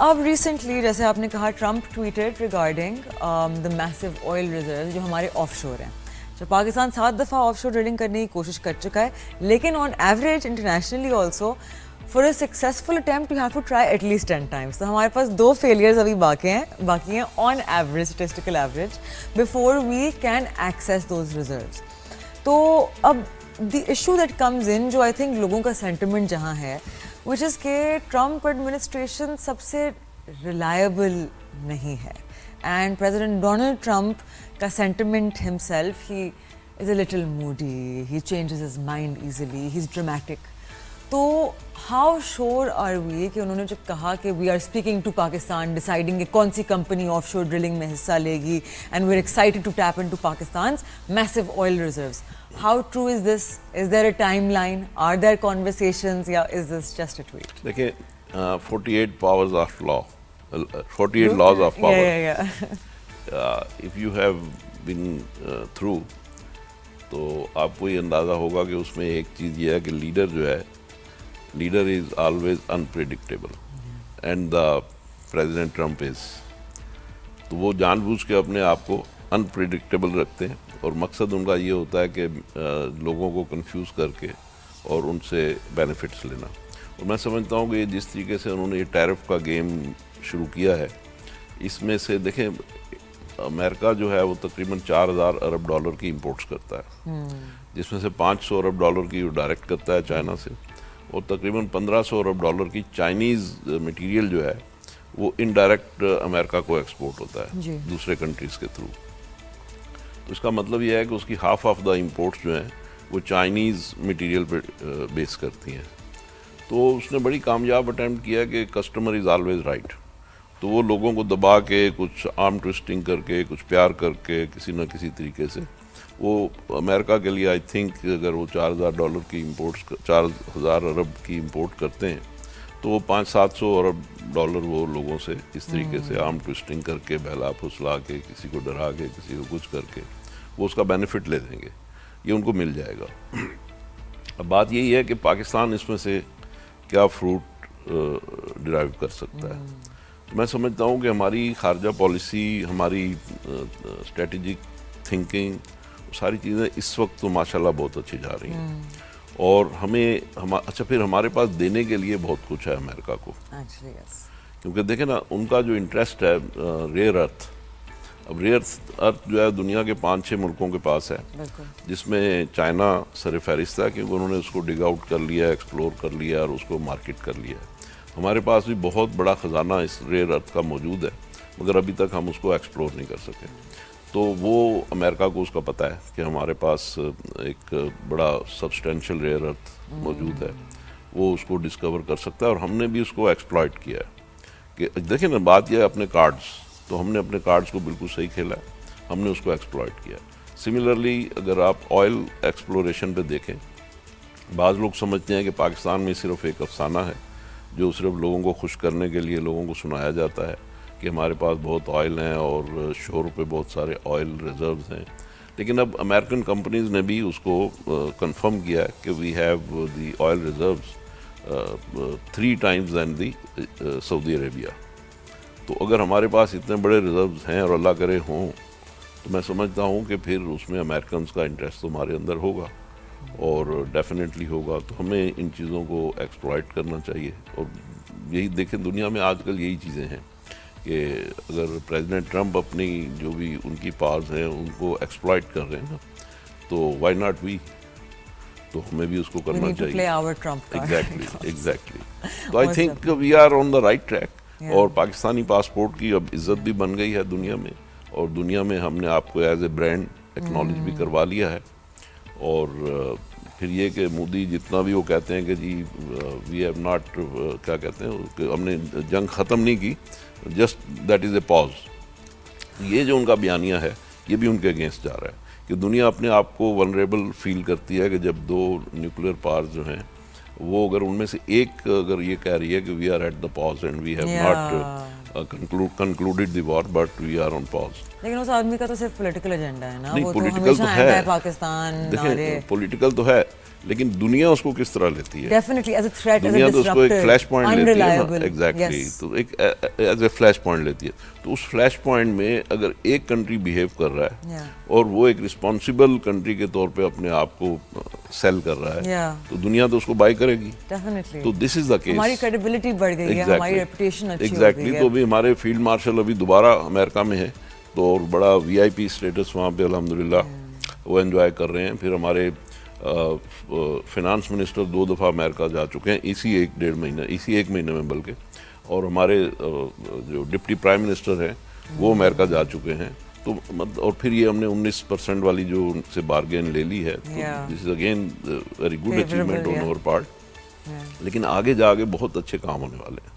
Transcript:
اب ریسنٹلی جیسے آپ نے کہا Trump tweeted regarding the massive oil reserve جو ہمارے آف شور ہیں. جو پاکستان 7 دفعہ آف شور ڈرلنگ کرنے کی کوشش کر چکا ہے, لیکن on average internationally also for a successful attempt you have to try at least 10 times. تو ہمارے پاس 2 failures ابھی باقی ہیں on average, statistical average, before we can access those reserves. تو اب the issue that comes in, جو I think لوگوں کا سینٹیمنٹ جہاں ہے, وچ از کہ ٹرمپ ایڈمنسٹریشن سب سے ریلائبل نہیں ہے. اینڈ پریزیڈنٹ ڈونلڈ ٹرمپ کا sentiment himself, he is a little moody, he changes his mind easily, he is dramatic. تو ہاؤ شور آر وی کہ انہوں نے جب کہا کہ we are speaking to Pakistan deciding کہ کون سی کمپنی آف شور ڈرلنگ میں حصہ لے گی, and we are excited to tap into Pakistan's massive oil reserves. How true is this? Is there a timeline? Are there conversations یا از this just a tweet? دیکھیں 48 powers of law, 48 laws of power. If you have been through, تو آپ کو یہ اندازہ ہوگا کہ اس میں ایک چیز یہ ہے کہ لیڈر جو ہے, leader is always unpredictable, and the president Trump is. تو وہ جان بوجھ کے اپنے آپ کو انپریڈکٹیبل رکھتے ہیں, اور مقصد ان کا یہ ہوتا ہے کہ لوگوں کو کنفیوز کر کے اور ان سے بینیفٹس لینا. اور میں سمجھتا ہوں کہ یہ جس طریقے سے انہوں نے یہ ٹیرف کا گیم شروع کیا ہے, اس میں سے دیکھیں امریکہ جو ہے وہ تقریباً 4,000 ارب ڈالر کی امپورٹس کرتا ہے, جس میں سے 500 ارب ڈالر کی وہ ڈائریکٹ کرتا ہے چائنا سے, اور تقریباً 1,500 ارب ڈالر کی چائنیز مٹیریل جو ہے وہ انڈائریکٹ امریکہ کو ایکسپورٹ ہوتا ہے دوسرے کنٹریز کے تھرو. تو اس کا مطلب یہ ہے کہ اس کی ہاف آف دا امپورٹس جو ہیں وہ چائنیز مٹیریل پہ بیس کرتی ہیں. تو اس نے بڑی کامیاب اٹیمپٹ کیا کہ کسٹمر از آلویز رائٹ. تو وہ لوگوں کو دبا کے, کچھ آرم ٹوسٹنگ کر کے, کچھ پیار کر کے, کسی نہ کسی طریقے سے وہ امریکہ کے لیے آئی تھنک اگر وہ 4,000 ڈالر کی امپورٹس, 4,000 ارب کی امپورٹ کرتے ہیں, تو وہ 500-700 ارب ڈالر وہ لوگوں سے اس طریقے سے آرم ٹوسٹنگ کر کے, بہلا پھسلا کے, کسی کو ڈرا کے, کسی کو کچھ کر کے وہ اس کا بینیفٹ لے دیں گے, یہ ان کو مل جائے گا. اب بات یہی ہے کہ پاکستان اس میں سے کیا فروٹ ڈرائیو کر سکتا ہے. تو میں سمجھتا ہوں کہ ہماری خارجہ پالیسی, ہماری اسٹریٹجک تھنکنگ, ساری چیزیں اس وقت تو ماشاءاللہ بہت اچھی جا رہی ہیں, اور اچھا پھر ہمارے پاس دینے کے لیے بہت کچھ ہے امریکہ کو, کیونکہ دیکھیں نا ان کا جو انٹرسٹ ہے ریئر ارتھ. اب ریئر ارتھ جو ہے دنیا کے 5-6 ملکوں کے پاس ہے, جس میں چائنا سر فہرست ہے, کیونکہ انہوں نے اس کو ڈگ آؤٹ کر لیا, ایکسپلور کر لیا اور اس کو مارکیٹ کر لیا. ہمارے پاس بھی بہت بڑا خزانہ اس ریئر ارتھ کا موجود ہے, مگر ابھی تک ہم اس کو ایکسپلور نہیں کر سکے. تو وہ امریکہ کو اس کا پتہ ہے کہ ہمارے پاس ایک بڑا سبسٹینشیل ریئر ارتھ موجود ہے, وہ اس کو ڈسکور کر سکتا ہے, اور ہم نے بھی اس کو ایکسپلائٹ کیا ہے. کہ دیکھیں نا بات یہ ہے اپنے کارڈز, تو ہم نے اپنے کارڈز کو بالکل صحیح کھیلا ہے, ہم نے اس کو ایکسپلائٹ کیا. سملرلی اگر آپ آئل ایکسپلوریشن پہ دیکھیں, بعض لوگ سمجھتے ہیں کہ پاکستان میں صرف ایک افسانہ ہے جو صرف لوگوں کو خوش کرنے کے لیے لوگوں کو سنایا جاتا ہے کہ ہمارے پاس بہت آئل ہیں اور شور پہ بہت سارے آئل ریزروز ہیں. لیکن اب امریکن کمپنیز نے بھی اس کو کنفرم کیا ہے کہ we have the oil reserves 3 times than the Saudi Arabia. تو اگر ہمارے پاس اتنے بڑے ریزروز ہیں اور اللہ کرے ہوں, تو میں سمجھتا ہوں کہ پھر اس میں امریکنز کا انٹرسٹ تو ہمارے اندر ہوگا, اور ڈیفینیٹلی ہوگا. تو ہمیں ان چیزوں کو ایکسپلائٹ کرنا چاہیے. اور یہی دیکھیں دنیا میں آج کل یہی چیزیں ہیں کہ اگر پریزیڈنٹ ٹرمپ اپنی جو بھی ان کی پاورز ہیں ان کو ایکسپلائٹ کر رہے ہیں نا, تو وائی ناٹ وی, تو ہمیں بھی اس کو کرنا چاہیے. ایگزیکٹلی. تو I think we are on the right track, اور پاکستانی پاسپورٹ کی اب عزت بھی بن گئی ہے دنیا میں, اور دنیا میں ہم نے آپ کو ایز اے برانڈ ایکنالج بھی کروا لیا ہے. اور پھر یہ کہ مودی جتنا بھی وہ کہتے ہیں کہ جی وی ہیو ناٹ, کیا کہتے ہیں کہ ہم نے جنگ ختم نہیں کی, جسٹ دیٹ از اے پاز, یہ جو ان کا بیانیہ ہے یہ بھی ان کے اگینسٹ جا رہا ہے کہ دنیا اپنے آپ کو ونریبل فیل کرتی ہے کہ جب 2 نیوکلیر پاورز جو ہیں وہ اگر ان میں سے ایک اگر یہ کہہ رہی ہے کہ we are at the pause and we have not concluded the war but we are on pause. لیکن اس آدمی کا تو صرف پولیٹیکل ایجنڈا ہے نا, نہیں وہ پولیٹیکل تو ہے, پاکستان, دیکھیں پولیٹیکل تو ہے, لیکن دنیا اس کو کس طرح لیتی ہے؟ Definitely as a threat, as a دنیا تو اس کو ایک disruptor, فلیش پوائنٹ لیتی ہے نا، unreliable. Exactly, Yes. تو ایک ایز اے فلیش پوائنٹ لیتی ہے. تو اس فلیش پوائنٹ میں اگر ایک کنٹری بیہیو کر رہا ہے Yeah. اور وہ ایک رسپانسبل کنٹری کے طور پہ اپنے آپ کو سیل کر رہا ہے Yeah. تو دنیا تو اس کو بائی کرے گی. Definitely. تو دس از دا کیس. ہماری کریڈیبلٹی بڑھ گئی ہے، ہماری ریپوٹیشن اچھی ہو ایگزیکٹلی. گئی ہے. تو ابھی ہمارے فیلڈ مارشل ابھی دوبارہ امریکہ میں ہے، تو اور بڑا وی آئی پی اسٹیٹس وہاں پہ الحمدللہ وہ انجوائے کر رہے ہیں. پھر ہمارے فنانس منسٹر 2 دفعہ امریکہ جا چکے ہیں اسی ایک مہینے میں بلکہ، اور ہمارے جو ڈپٹی پرائم منسٹر ہیں وہ امریکہ جا چکے ہیں. تو اور پھر یہ ہم نے 19% والی جو ان سے بارگین لے لی ہے، this is again very good achievement on our part. لیکن آگے جا کے بہت اچھے کام ہونے والے ہیں.